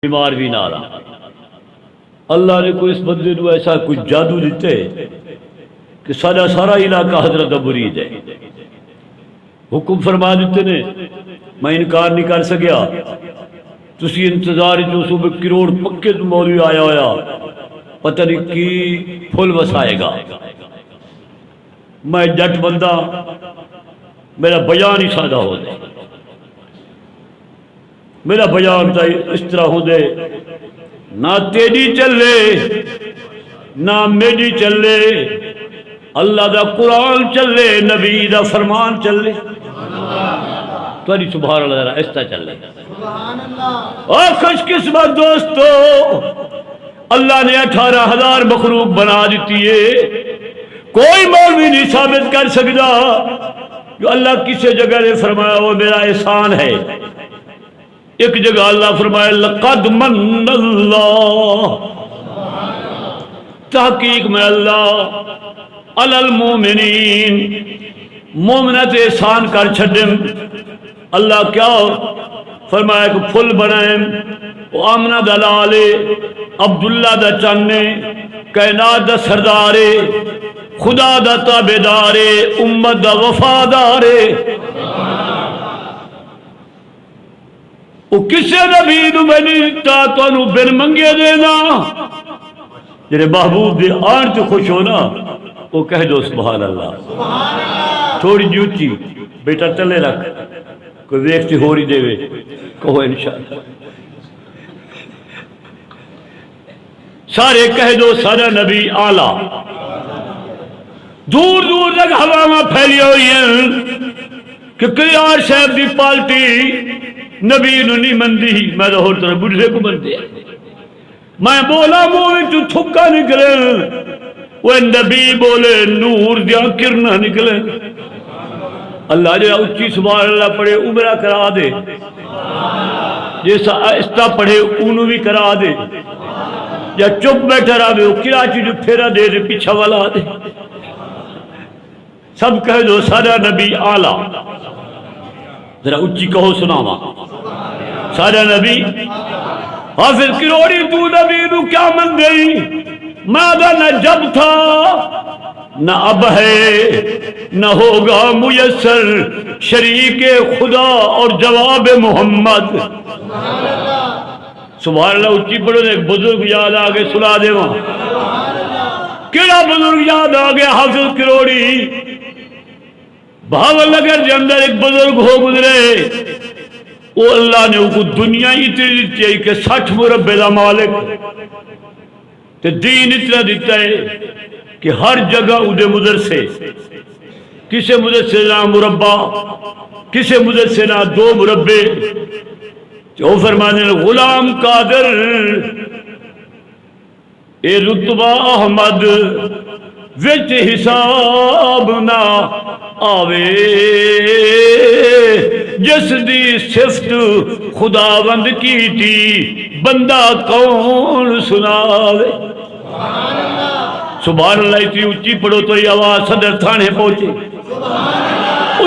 بیمار بھی نہ رہا۔ اللہ نے کوئی اس بندے کو ایسا کچھ جادو دیتے کہ سارا علاقہ حضرت مرید ہے۔ حکم فرما دیتے نے، میں انکار نہیں کر سکیا، تسی انتظار جو صبح کروڑ پکے تو مولوی آیا ہویا پتہ نہیں کی پھول وسائے گا۔ میں جٹ بندہ، میرا بیان ہی سادہ ہو دے، میرا بیان اس طرح ہو دے، نہ تیری چلے نہ میری چلے، اللہ دا قرآن چلے، نبی دا فرمان چلے، تاری سبحان اللہ ذرا اس طرح چلے۔ اور خوش قسمت دوستو، اللہ نے 18,000 مخلوق بنا دیتی ہے، کوئی مولوی نہیں ثابت کر سکتا جو اللہ کسی جگہ نے فرمایا وہ میرا احسان ہے۔ ایک جگہ اللہ فرمایا لقد من اللہ، تحقیق میں اللہ علی المومنین، مومنت احسان کر چھڈم۔ اللہ کیا فرمایا کہ پھل بنائیں، آمنہ دا لالے، عبداللہ دا چانے، کائنات دا سردارے، خدا دا تابعدارے، امت دا وفادارے۔ وہ کسے نبی نو میں نہیں دیتا تو انہوں بن منگے دینا، جنہیں محبوب دے آن تو خوش ہونا وہ کہہ دو سبحان اللہ۔ تھوڑی جوچی بیٹا تلے رکھ، کوئی ویکتی ہو رہی دے وے کہو انشاءاللہ، سارے کہہ دو سارا نبی آلہ۔ دور دور تک ہوا پھیلی ہوئی ہیں کہ کلیار صاحب دی پالٹی نبی نو نہیں مندی، میں تو ہور طرح بڑھے کو مندے، میں بولا منہ تو تھکا نکلے، وہ نبی بولے نور دیا کرنا نکلے۔ اللہ جو اچھی سبحان اللہ پڑھے عمرہ کرا دے، جیسا آہستہ پڑھے انہوں بھی کرا دے، یا چپ بیٹھا رہا وہ کراچی جو پھیرا دے دے پیچھا والا دے۔ سب کہہ دو سارا نبی آلہ، ذرا اچھی کہو سناما سارا نبی۔ حافظ کروڑی تو نبی نو کیا من گئی، مادہ نہ جب تھا نہ اب ہے نہ ہوگا میسر، شریک خدا اور جواب محمد۔ سبحان اللہ اچھی پڑھو، ایک بزرگ یاد آگے سنا دے وہاں، کیڑا بزرگ یاد آگے؟ حافظ کروڑی بھاول نگر کے اندر ایک بزرگ ہو گزرے، وہ اللہ نے ان کو دنیا اتنی دیتی ہے کہ 60 مربع دا مالک، تے دین اتنا دیتا ہے کہ ہر جگہ ادھے مدرسے، کسے مدرسے نہ مربع، کسے مدرسے نہ 2 مربع۔ جو فرمانے غلام قادر اے رتبہ احمد وچ حساب نہ آوے، جس دی صفت خداوند کی تھی بندہ کون سناوے۔ سبحان اللہ اتنی اچھی پڑھو تو یہ آواز صدر تھانے پہنچے،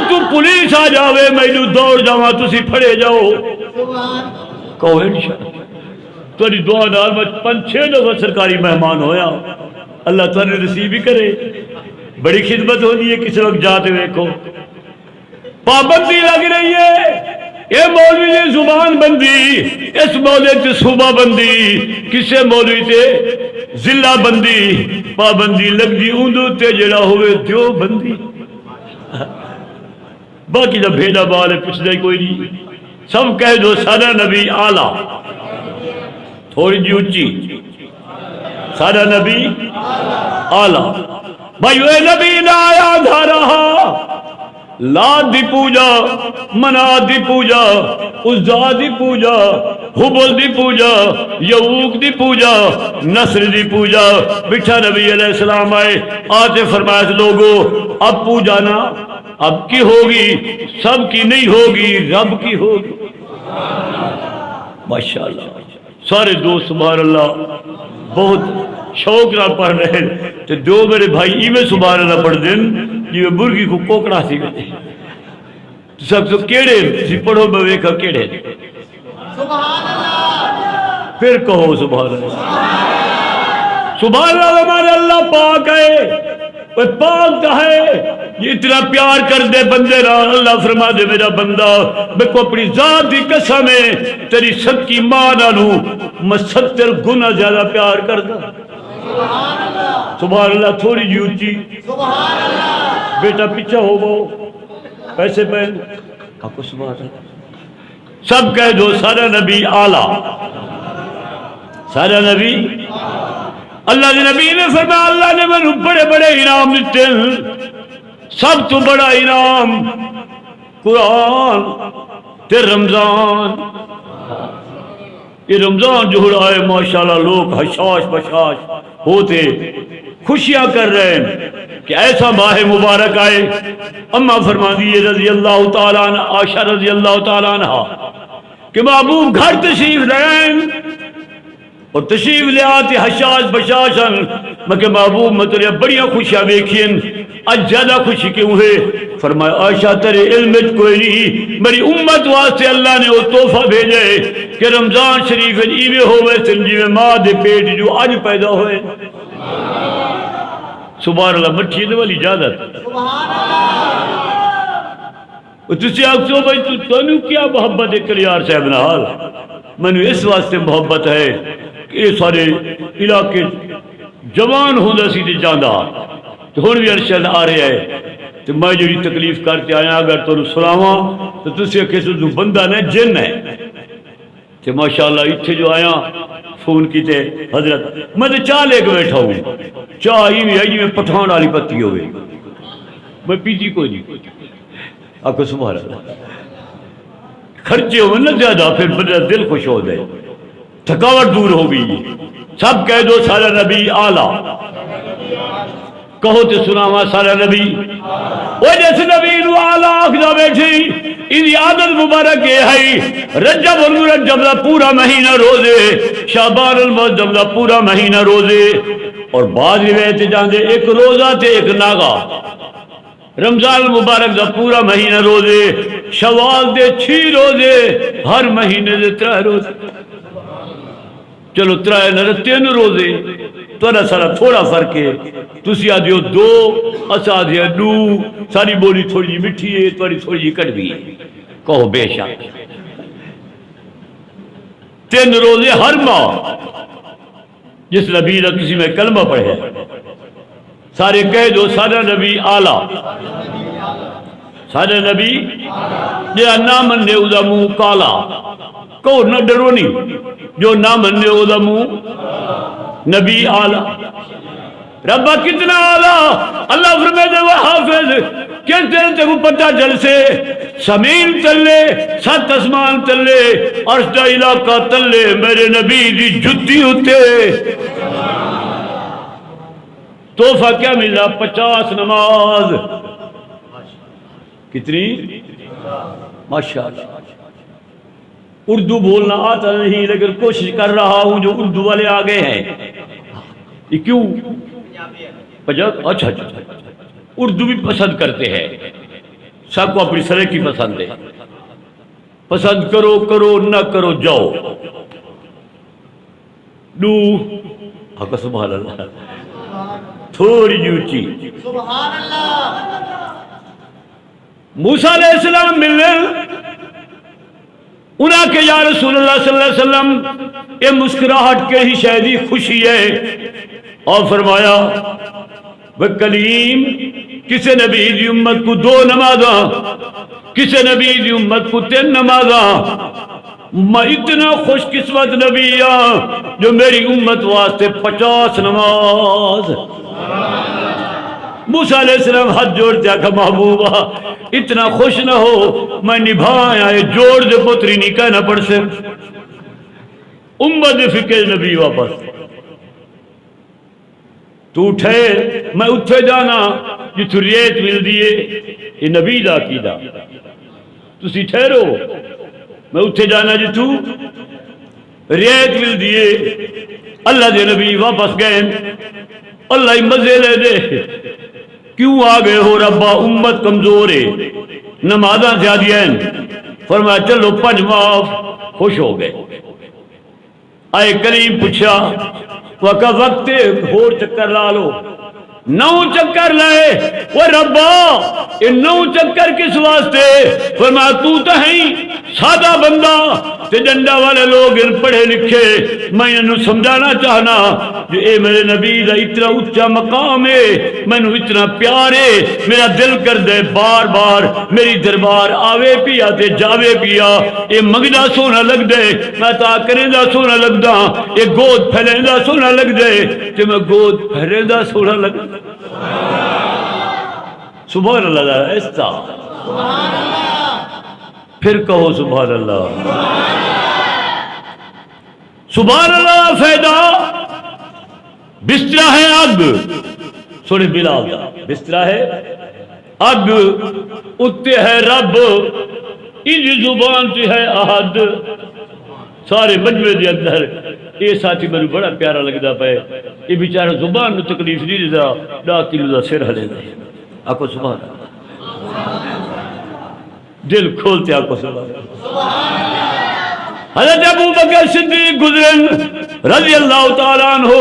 تو پولیس آ جاوے میں جو دوڑ جاواں تسی پھڑے جاؤ، کہو انشاءاللہ۔ تاری دعا نال میں 5-6 دفعہ سرکاری مہمان ہویا، اللہ تعالی رسیب بھی کرے، بڑی خدمت ہونی ہے۔ کسی وقت جاتے ہوئے کو پابندی لگ رہی ہے، یہ مولوی نے زبان بندی، اس مولوی تے صوبہ بندی، کسے مولوی تے ضلع بندی، پابندی لگ دی اندو تے جڑا ہوئے دیو بندی۔ باقی جب بھیڑا بالے پچھلے کوئی نہیں، سب کہہ دو سارا نبی آلہ، تھوڑی جی اچھی سارا نبی آلہ۔ بھائیو اے نبی نہ آیا دھا رہا، لات دی پوجا، منات دی پوجا، عزا دی پوجا، حبل دی پوجا، یعوق دی پوجا، نصر دی پوجا۔ بٹھا نبی علیہ السلام آئے، آتے فرمایا لوگو اب پوجا نا اب کی ہوگی، سب کی نہیں ہوگی، رب کی ہوگی۔ ماشاءاللہ سارے دوست سبحان اللہ بہت شوق نہ پڑھ رہے ہیں، تو دو میرے بھائی ایویں سبحان اللہ پڑھ دیں جی مرغی کو کوکڑا سی گئے، سب تو کیڑے سی پڑھو میں ویکھا کیڑے۔ سبحان اللہ پھر کہو سبحان اللہ۔ سبحان اللہ، ہمارے اللہ پاک ہے، وہ پاک ہے، یہ اتنا پیار کر دے بندے را۔ اللہ فرما دے میرا بندہ میں کو اپنی ذات کی قسم ہے تیری صدقی ماں نالو میں 70 گنا زیادہ پیار کردا۔ سبحان اللہ۔ تھوڑی جی اونچی سبحان اللہ۔ بیٹا پیچھے ہو وہ پیسے پہن آپ کو سبحان اللہ سب کہہ دو سارا نبی اعلیٰ، سارا نبی۔ اللہ کے نبی نے فرمایا اللہ نے مجھے بڑے بڑے انعام دیتے ہیں، سب تو بڑا انعام قرآن تے رمضان۔ یہ رمضان جو آئے ماشاءاللہ لوگ حشاش بشاش ہوتے خوشیاں کر رہے ہیں کہ ایسا ماہ مبارک آئے۔ اما فرما دیئے رضی اللہ تعالیٰ عنہ، عائشہ رضی اللہ تعالیٰ عنہ کہ محبوب گھر تشریف لائیں اور تشریف لے آتے حشاش بشاشن، مگر محبوب مطلع بڑیاں خوشیاں دیکھیں، آج زیادہ خوشی کیوں ہے؟ فرمایا عائشہ تیرے علم کوئی نہیں، میری امت واسطے اللہ نے وہ تحفہ بھیجے کہ رمضان شریف ایوے ہوئے سنجی میں ماں دے پیٹ جو آج پیدا ہوئے۔ سبحان اللہ۔ مٹھی دے والی اجازت تسی آکسو بھائی تو نے کیا محبت ہے کلیار صاحب نال؟ میں نے اس واسطے محبت ہے کہ یہ سارے علاقے جوان ہوندہ سی تے جاندہ تو ہون بھی ارشد آ رہے ہے تو میں جو تکلیف کرتے آیا اگر تو سلاواں تو تسی کسی جو بندہ نہیں جن ہے تو ماشاءاللہ اتھے جو آیا فون کی تے حضرت میں تو چاہ لے کے بیٹھا ہوں، چاہ ہی میں پٹھان والی پتی ہوئے میں پیتی کوئی نہیں۔ آپ کو سبحان اللہ خرچے ہوئے نا زیادہ پھر میرا دل خوش ہو جائے، تھکاوٹ دور ہو گئی۔ سب کہہ دو سارا نبی اعلیٰ، کہو تو سناوا سارا نبی۔ وہ جس نبی نو اعلیٰ آخدا بیٹھی ان عادت مبارک یہ ہے رجب المرجب دا پورا مہینہ روزے، شعبان المرجب دا پورا مہینہ روزے، اور بعض روایت جاندے ایک روزہ تے ایک ناگا۔ رمضان المبارک دا پورا مہینہ روزے، شوال دے 6 روزے، ہر مہینے دے 3 روزے، چلو 3 نہ 3 روزے تھوڑا سارا تھوڑا فرق ہے۔ تسی آدھے 2 اسا آدھے 2، ساری بولی تھوڑی جی مٹھی ہے تھوڑی جی کڑوی ہے، کہو بے شک 3 روزے ہر ماہ۔ جس نبی نے کسی میں کلمہ پڑھے سارے کہہ دو سارا نبی اعلیٰ، سارا نبی جو نہ مننے او دا منہ کالا، کہو نہ ڈرو نہیں، جو نہ مننے او دا منہ نبی اعلیٰ۔ ربا کتنا اعلیٰ، اللہ فرمائے وہ حافظ کس طرح تے کو پتہ چل سے زمین تلے 7 آسمان تلے عرش دا علاقہ تلے میرے نبی دی جتی ہوتے۔ تحفہ کیا ملا؟ 50 نماز۔ کتنی؟ ماشاءاللہ۔ اردو بولنا آتا نہیں لیکن کوشش کر رہا ہوں جو اردو والے آگے ہیں۔ یہ کیوں؟ اچھا اردو بھی پسند کرتے ہیں، سب کو اپنی سرے کی پسند ہے، پسند کرو کرو نہ کرو جاؤ۔ دو حق سبحان اللہ تھوڑی جی اونچی سبحان اللہ۔ موسیٰ علیہ السلام ملنے انہاں کہ یا رسول اللہ صلی اللہ علیہ وسلم یہ مسکراہٹ کے ہی شہدی خوشی ہے، اور فرمایا وہ کلیم کسی نبی دی امت کو 2 نمازاں، کسی نبی دی امت کو 3 نمازاں، میں اتنا خوش قسمت نبی ہاں جو میری امت واسطے 50 نماز۔ موسیٰ علیہ السلام ہاتھ جوڑتے آکھا محبوبہ اتنا خوش نہ ہو، میں نبھایا ہے جوڑ دے پتری نہیں کہنا پڑ سے امت فکر نبی واپس تو ٹھہر، میں اتھے جانا جتھو ریت مل دیئے، یہ نبی دا عقیدہ، تسی ٹھہرو میں اتھے جانا جتھو ریت مل دیئے۔ اللہ دے نبی واپس گئے، اللہ ہی مزے لے دے کیوں آگئے ہو ربا امت کمزور ہے نمازاں زیادہ ہیں، فرمایا چلو 5 معاف، خوش ہو گئے۔ آئے کریم پوچھا وقت وقت ہور چکر لا لو 9 چکر لائے وہ ربا یہ 9 چکر کس واسطے؟ فرمایا تو تو ہیں سادہ بندہ تے ڈنڈا والے لوگ ان پڑھے لکھے میں انہوں سمجھانا چاہنا کہ اے میرے نبی دا اتنا اچھا مقام ہے مینوں اتنا پیار ہے میرا دل کر دے بار بار میری دربار آوے پیا تے جاوے پیا اے مگدا سونا لگ دے میں تا کریں دا سونا لگ دا اے گود پھیلیں دا سونا لگ دے تے میں گود پھیلیں دا سونا لگ دے سبحان اللہ ایسا پھر کہو سبحان اللہ سبحان اللہ فائدہ بستر ہے اب سونے بلال دا بستر ہے اب اتے ہے رب ان زبان سے ہے احد سارے مجمع دے اندر یہ ساتھی میں بڑا پیارا لگتا پہ یہ بیچارہ زبان میں تکلیف نہیں دیتا 10 کلو دا سر ہلے دے آکو سبحان اللہ دل کھولتے آکو سبحان اللہ حضرت ابو بکر صدیق گزرن رضی اللہ تعالیٰ عنہ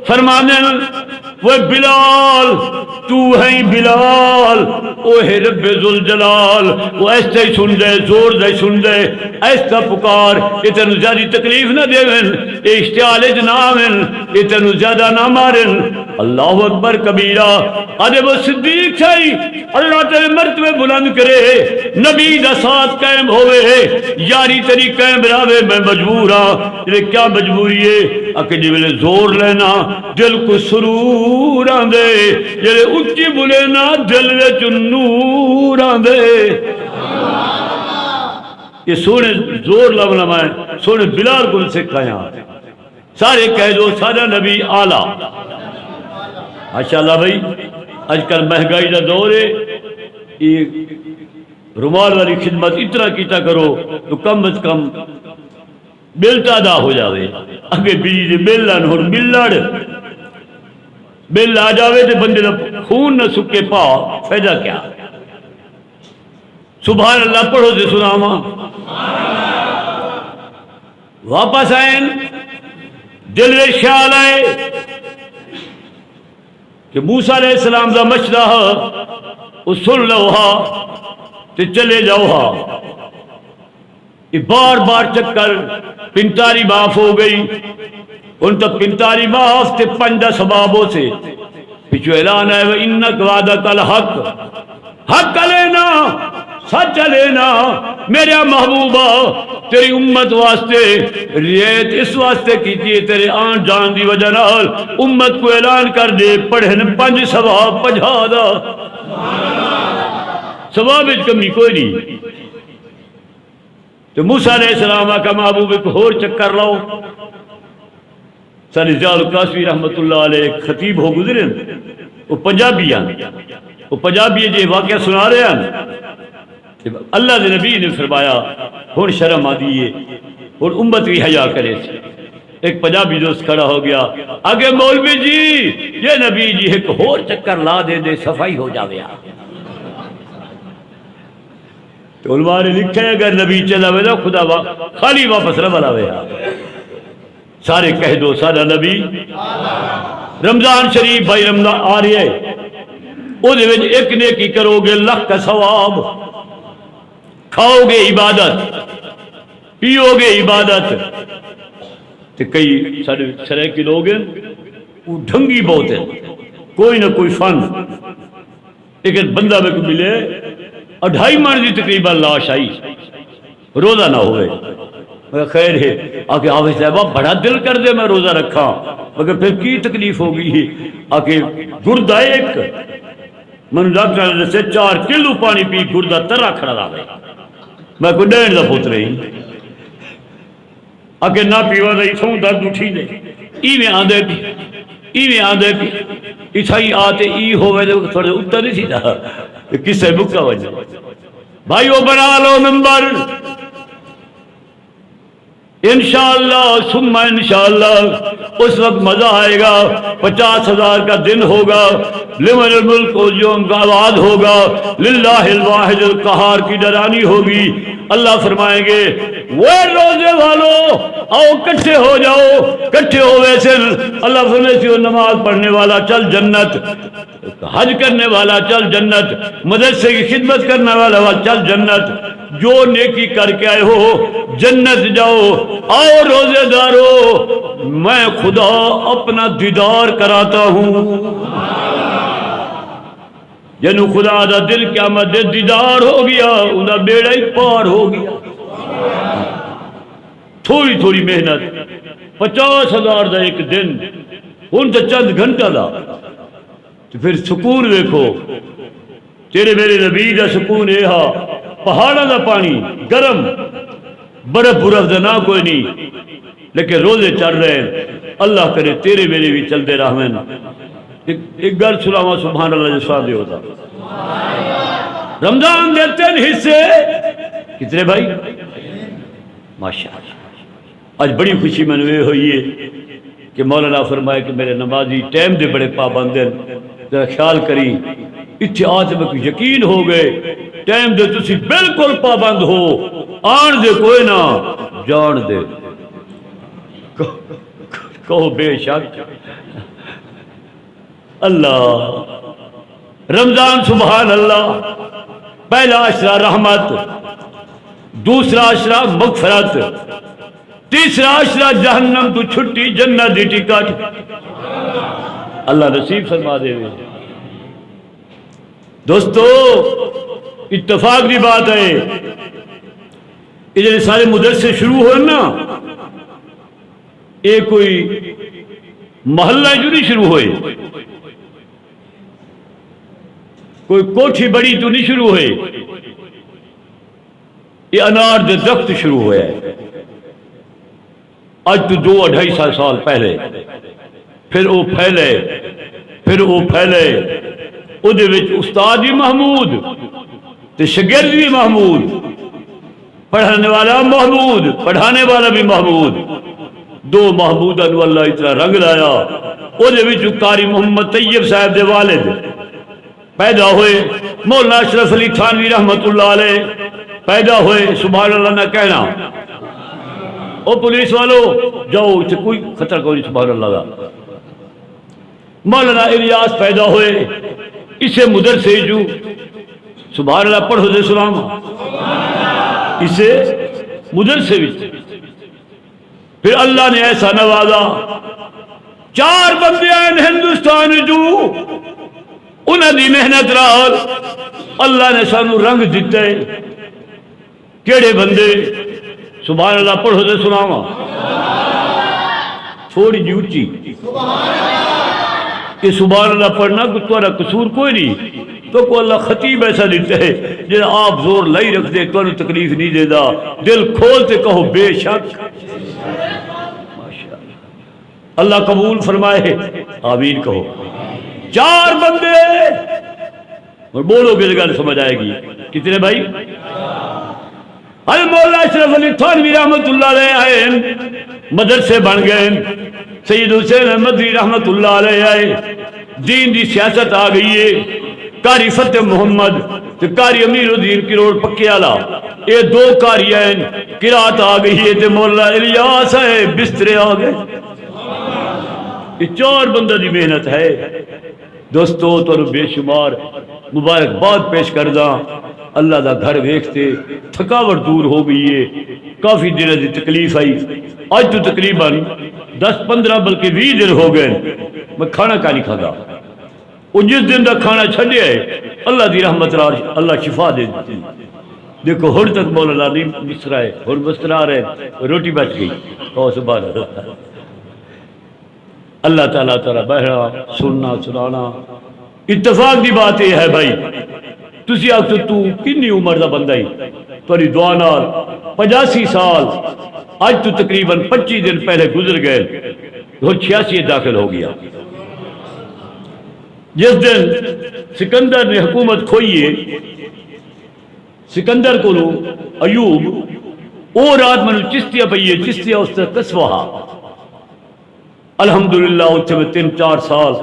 فرمانے وہ بلال تو ہے بلال او ہے رب ذوالجلال وہ ایسا ہی سن دے زور دے سن دے ایسا پکار اتنو زیادہ تکلیف نہ دے اشتعال جنامن اتنو زیادہ نہ مارن اللہ اکبر کبیرہ ادب و صدیق چھائی اللہ تیرے مرتبے بلند کرے نبی دا ساتھ قائم ہوئے یاری تیری قائم راوے میں مجبور ہاں یہ کیا مجبوری ہے اکہ جی ملے زور لینا دل کو سرور آندے جلے اچھی بلے نا دل وچ نور آندے یہ سونے زور لبنا میں سونے بلال کو سکھایا سارے کہہ دو سارا نبی آلہ ماشاءاللہ بھائی آج کل مہنگائی دا دور ہے یہ رومال والی خدمت اتنا کیتا کرو تو کم از کم بل ادا ہو جاوے اگے بجلی دے بل لان ہور بلڑ بل آ جاوے تے بندے دا خون نہ سکے پا فائدہ کیا سبحان اللہ پڑھو تے سناواں واپس آئیں دل میں خیال آئے کہ موسیٰ علیہ السلام دا مشورہ وہ سن لو ہا تے چلے جاؤ ہا یہ بار بار چکر 45 معاف ہو گئی ان تک 45 معاف تے 5 سبابوں سے پیچھو اعلان ہے وَإِنَّكَ وَعْدَكَ الْحَقِّ حق لینا سچ لینا میرے محبوبہ تیری امت واسطے ریت اس واسطے کی تھی تیرے آن جان دی وجہ نال امت کو اعلان کر دے پڑھن 5 ثواب 50 دا ثواب وچ کمی کوئی نہیں تو موسیٰ علیہ السلام کا محبوب کو اور چکر لاؤ سر زیال قاسمی رحمت اللہ علیہ خطیب ہو گزرے وہ پنجابی وہ پنجابی جی واقعہ سنا رہے ہیں اللہ دے نبی نے فرمایا ہن شرم آ دیئے اور امت بھی حیا کرے تھے ایک پنجابی دوست کھڑا ہو گیا آگے مولوی جی یہ نبی جی ایک اور چکر لا دے دے صفائی ہو جاوے تو علماء نے لکھا ہے اگر نبی چلا ویلا خدا خالی واپس روالا ویا سارے کہہ دو سارا نبی رمضان شریف بھائی رمضان آ رہی ہے او دے وچ ایک نیکی کرو گے لاکھ کا ثواب کھاؤ گے عبادت پیو گے عبادت تو کئی سارے سرے کے لوگ ہیں وہ ڈھنگی بہت ہے کوئی نہ کوئی فن لیکن بندہ میں کو ملے 2.5 من دی تقریبا لاش آئی روزہ نہ ہوئے میں خیر ہے آکے آوے صاحبہ بڑا دل کر دے میں روزہ رکھا مگر پھر کی تکلیف ہوگی ہے آکے گردہ ایک من ڈاکٹر نے سے 4 کلو پانی پی گردہ ترہ کھڑا دا گئے میں کوئی ڈینڈ دا پوت رہی آکے نہ پیوا دا ایسوں درد اٹھی دے ایویں آدھے پی اتھائی آتے ای ہوئے دے تھوڑے اتر نہیں سی دا کس سے بکا وجہ بھائیو بنا لو نمبر انشاءاللہ ثم انشاءاللہ اس وقت مزہ آئے گا. 50,000 کا دن ہوگا. لمن الملک جو ان کا آواز ہوگا للہ الواحد القہار کی ڈرانی ہوگی. اللہ فرمائیں گے وہ روزے والو آؤ کٹھے ہو جاؤ. کٹھے ہو ویسے اللہ فرمائے سے نماز پڑھنے والا چل جنت, حج کرنے والا چل جنت, مدرسے کی خدمت کرنے والا چل جنت, جو نیکی کر کے آئے ہو جنت جاؤ. آؤ روزے دارو میں خدا اپنا دیدار کراتا ہوں. جنو خدا دا دل قیامت دے دیدار ہو گیا انہا بیڑا ہی پار ہو گیا. تھوڑی تھوڑی محنت 50,000 دا ایک دن ان تا چند گھنٹہ دا تو پھر سکون دیکھو. تیرے میرے نبی دا سکون ایہا پہاڑا دا پانی گرم برف برف دا نہ کوئی نہیں لیکن روزے چل رہے ہیں. اللہ کرے تیرے میرے بھی چل دے رحمن. ایک گھر سلاما سبحان اللہ جسا دے ہوتا. رمضان دے 3 حصے کتنے بھائی ماشاءاللہ. آج بڑی خوشی میں نے ہوئی ہے کہ مولانا فرمائے کہ میرے نمازی ٹائم دے بڑے پابند ہیں. ذرا خیال کری اتھے آج میں یقین ہو گئے ٹائم دے تسی بالکل پابند ہو. آن دے کوئی نہ جان دے کہو بے شک اللہ. رمضان سبحان اللہ پہلا عشرہ رحمت, دوسرا عشرہ مغفرت, تیسرا عشرہ جہنم تو چھٹی جنت دی ٹکٹ. اللہ نصیب فرما دے. دوستو اتفاق دی بات ہے یہ سارے مدرسے شروع ہوئے نا یہ کوئی محلہ جو نہیں شروع ہوئے, کوئی کوٹھی بڑی تو نہیں شروع ہوئے. یہ انار دے درخت شروع ہوئے آج تو 2-2.5 سال پہلے. پھر وہ پھیلے پھر وہ پھیلے او دے وچ استاد بھی محمود تے شاگرد بھی محمود, پڑھانے والا محمود پڑھانے والا بھی محمود. 2 محمودہ نو اللہ اتنا رنگ لایا. او دے وچ قاری محمد طیب صاحب دے والد پیدا ہوئے, مولانا اشرف علی تھانوی رحمت اللہ علیہ پیدا ہوئے. سبحان اللہ نہ کہنا. او پولیس والو جاؤ اسے کوئی خطر کوئی سبحان اللہ کا. مولانا الیاس پیدا ہوئے اسے مدرسے جو سبحان اللہ پڑھو دے سلام اسے مدرسے بھی. پھر اللہ نے ایسا نوازا 4 بندے آئے ہندوستان جو انہوں دی محنت رال اللہ نے سانو رنگ دیتے. کیڑے بندے سبحان اللہ پڑھو دے سلام تھوڑی جی اچھی کہ سبحان اللہ پڑھنا کہ تمہارا قصور کوئی نہیں تو کو اللہ خطیب ایسا دیتے ہے جنہیں آپ زور لائی رکھ دے تو تکلیف نہیں دے دا. دل کھولتے کہو بے شک. اللہ قبول فرمائے آمین کہو. 4 بندے اور بولو گے گل سمجھ آئے گی. کتنے بھائی؟ مولانا اشرف علی تھانوی رحمت اللہ علیہ آئے مدرسے بن گئے. سید حسین احمد رحمت اللہ علیہ آئے. دین دی سیاست آ گئی ہے. قاری فتح محمد قاری امیر الدین کروڑ پکے والا یہ 2 قاری ہیں. قرات آ گئی ہے تے مولانا الیاس ہے بسترے آ گئے. یہ 4 بندہ دی محنت ہے. دوستو تو بے شمار مبارکباد پیش کردہ. اللہ دا گھر ویکھتے تھکاوٹ دور ہو گئی ہے. کافی دن دی تکلیف آئی. آج تو تقریباً 10-15 بلکہ 20 دن ہو گئے میں کھانا کا نہیں کھاتا. وہ جس دن دا کھانا چھڑے ہے اللہ دی رحمت را اللہ شفا دے دیتی. دیکھو ہر تک مولانا نہیں مصرا ہے ہر مصرا رہے روٹی بچ گئی. اور سبحان اللہ اللہ تعالیٰ تعالیٰ بہرا سننا سنانا. اتفاق دی بات یہ ہے بھائی تسی آخ تو کنی عمر دا بندہ ہی تاری دعا نال 85 سال آج تو تقریباً 25 دن پہلے گزر گئے. وہ 86 داخل ہو گیا. جس دن سکندر نے حکومت کھوئی ہے سکندر کو ایوب وہ رات میں چشتیاں پی ہے چشتیاں اس سے کسواہا الحمدللہ اتنے میں 3-4 سال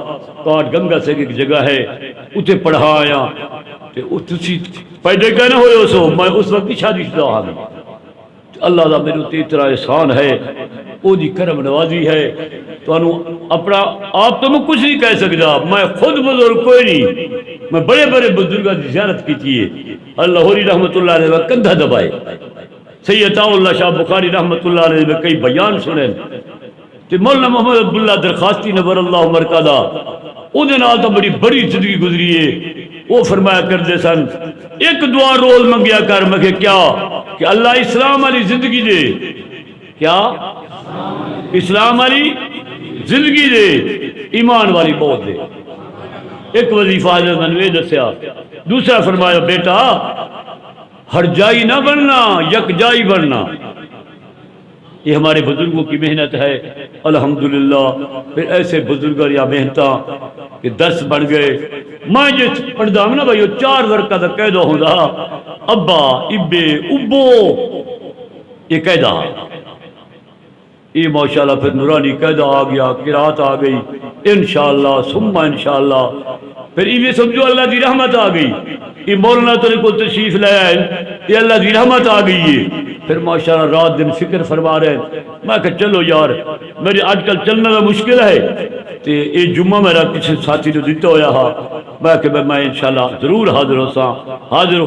کاٹ گنگا سے ایک جگہ ہے اتنے پڑھا آیا تسی پیدا کہنا ہوئے سو میں اس وقت شادی شدہ ہوں اللہ دا میرے تے اتنا احسان ہے وہ دی کرم نوازی ہے تو اپنا آپ تو میں کچھ نہیں کہہ سکتا میں خود بزرگ کوئی نہیں میں بڑے بڑے بزرگوں کی زیارت کی ہے اللہ ہوری رحمت اللہ علیہ کندھا دبائے سید عطا اللہ شاہ بخاری رحمت اللہ علیہ میں کئی بیان سنے کہ مولانا محمد عبداللہ درخواستی نور اللہ مرکزہ انہیں نال تو بڑی بڑی زندگی گزری ہے وہ فرمایا کرتے سن ایک دعا روز منگیا کر میں کہ کیا کہ اللہ اسلام والی زندگی دے کیا اسلام والی زندگی دے ایمان والی موت دے ایک وظیفہ حضرت میں نے دسیا دوسرا فرمایا بیٹا ہر جائی نہ بننا یک جائی بننا یہ ہمارے بزرگوں کی محنت ہے الحمدللہ پھر ایسے بزرگ یا محنتاں کہ 10 بن گئے میں جس پڑھتا ہوں نا بھائی 4 ورقہ کا قیدہ ہوتا ابا ابے ابو یہ قیدہ یہ ماشاءاللہ پھر نورانی قیدہ آ گیا قرات آ گئی انشاءاللہ ثم انشاءاللہ پھر یہ سمجھو اللہ کی رحمت آ گئی یہ مولانا تو کو تشریف لے آئے یہ اللہ کی رحمت آ گئی ہے پھر ماشاءاللہ رات دن فکر فرما رہے ہیں میں کہ چلو یار میری آج کل چلنا میں مشکل ہے تو یہ جمعہ میرا کسی ساتھی نے دیتا ہویا ہا میں کہ میں انشاءاللہ ضرور حاضر ہو سا حاضر